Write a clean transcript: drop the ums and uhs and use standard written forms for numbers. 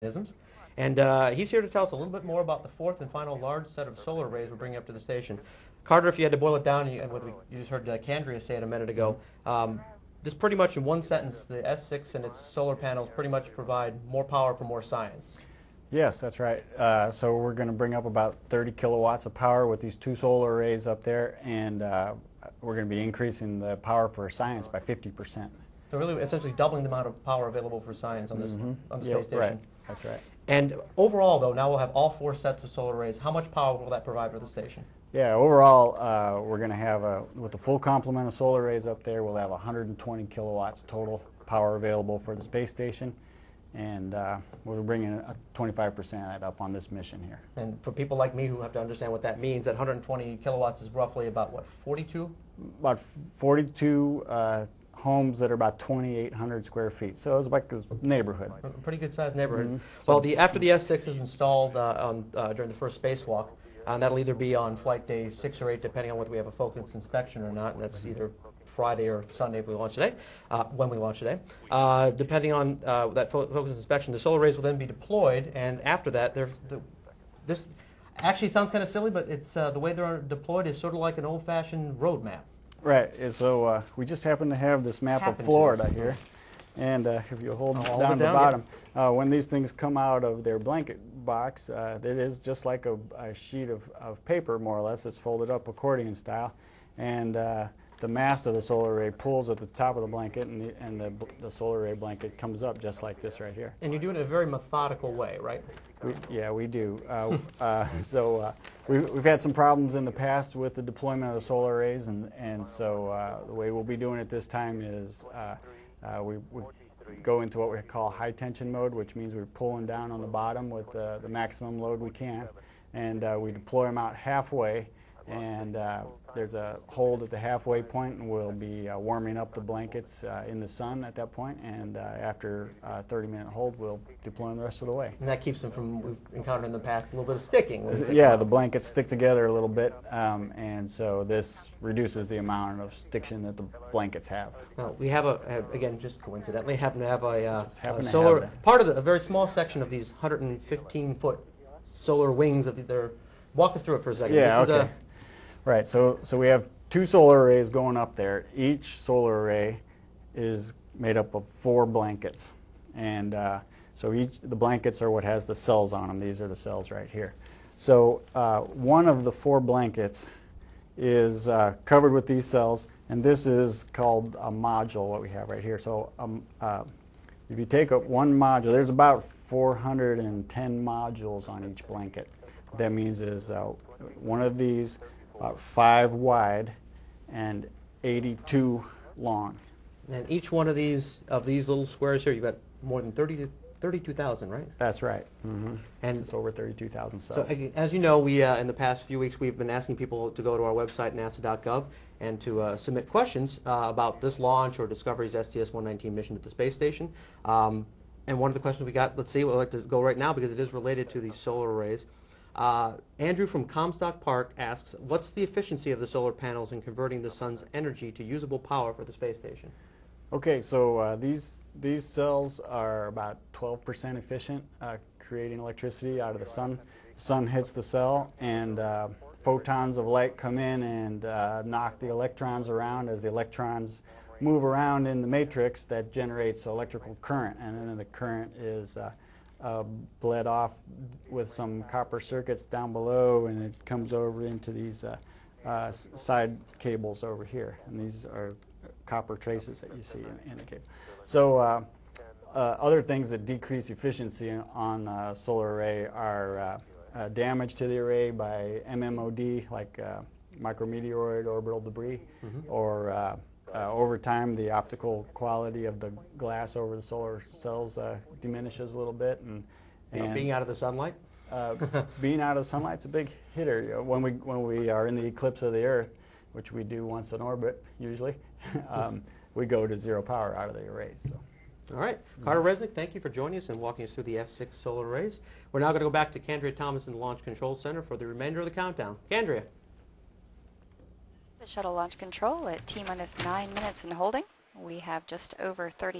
mechanisms. And he's here to tell us a little bit more about the fourth and final large set of solar arrays we're bringing up to the station. Carter, if you had to boil it down, and what you just heard Candria say it a minute ago, this pretty much in one sentence, the S6 and its solar panels pretty much provide more power for more science. Yes, that's right. So we're going to bring up about 30 kilowatts of power with these two solar arrays up there, and we're going to be increasing the power for science by 50%. So really, essentially doubling the amount of power available for science on this on the space station. Right. That's right. And overall, though, now we'll have all four sets of solar arrays. How much power will that provide for the station? Yeah, overall, we're going to have, with the full complement of solar arrays up there, we'll have 120 kilowatts total power available for the space station. And we're bringing a 25% of that up on this mission here. And for people like me who have to understand what that means, that 120 kilowatts is roughly about, what, 42? About 42 homes that are about 2,800 square feet. So it's like a neighborhood. A pretty good sized neighborhood. Well, after the S6 is installed during the first spacewalk, that'll either be on flight day 6 or 8, depending on whether we have a focus inspection or not, and that's either Friday or Sunday if we launch today, when we launch today. Depending on that focus inspection, the solar arrays will then be deployed, and after that, this actually it sounds kind of silly, but it's the way they're deployed is sort of like an old-fashioned road map. Right. So we just happen to have this map of Florida here, and if you hold down the bottom, when these things come out of their blanket box, it is just like a sheet of paper, more or less. It's folded up accordion style, and the mast of the solar array pulls at the top of the blanket, and the solar array blanket comes up just like this right here. And you do it in a very methodical way, right? Yeah, we do. We've had some problems in the past with the deployment of the solar arrays, and so the way we'll be doing it this time is we go into what we call high tension mode, which means we're pulling down on the bottom with the maximum load we can, and we deploy them out halfway. And there's a hold at the halfway point, and we'll be warming up the blankets in the sun at that point. And after a 30-minute hold, we'll deploy them the rest of the way. And that keeps them from, we've encountered in the past, a little bit of sticking. Yeah, the blankets stick together a little bit, and so this reduces the amount of stiction that the blankets have. Now, we have, again, just coincidentally, happen to have a solar, part of a very small section of these 115-foot solar wings of their. Walk us through it for a second. Yeah, okay. Right, so we have two solar arrays going up there. Each solar array is made up of 4 blankets, and so the blankets are what has the cells on them. These are the cells right here. So one of the 4 blankets is covered with these cells, and this is called a module, what we have right here. So if you take one module, there's about 410 modules on each blanket. What that means is one of these, about 5 wide and 82 long. And each one of these little squares here, you've got more than 32,000, right? That's right. And it's over 32,000 cells. So as you know, we in the past few weeks we've been asking people to go to our website nasa.gov and to submit questions about this launch or Discovery's sts119 mission to the space station. And one of the questions we got, let's see, we'd like to go right now because it is related to these solar arrays. Andrew from Comstock Park asks, what's the efficiency of the solar panels in converting the sun's energy to usable power for the space station? Okay, so these cells are about 12% efficient, creating electricity out of the sun. The sun hits the cell, and photons of light come in and knock the electrons around. As the electrons move around in the matrix, that generates electrical current, and then the current is bled off with some copper circuits down below, and it comes over into these side cables over here, and these are copper traces that you see in the cable. So other things that decrease efficiency on a solar array are damage to the array by MMOD, like micrometeoroid orbital debris, or over time, the optical quality of the glass over the solar cells diminishes a little bit, and being out of the sunlight. Being out of the sunlight's a big hitter. You know, when we are in the eclipse of the Earth, which we do once in orbit usually, we go to 0 power out of the arrays. So. All right, Carter Resnick, thank you for joining us and walking us through the S6 solar arrays. We're now going to go back to Candria Thomas in the Launch Control Center for the remainder of the countdown. Candria. The shuttle launch control at T-minus 9 minutes in holding. We have just over 30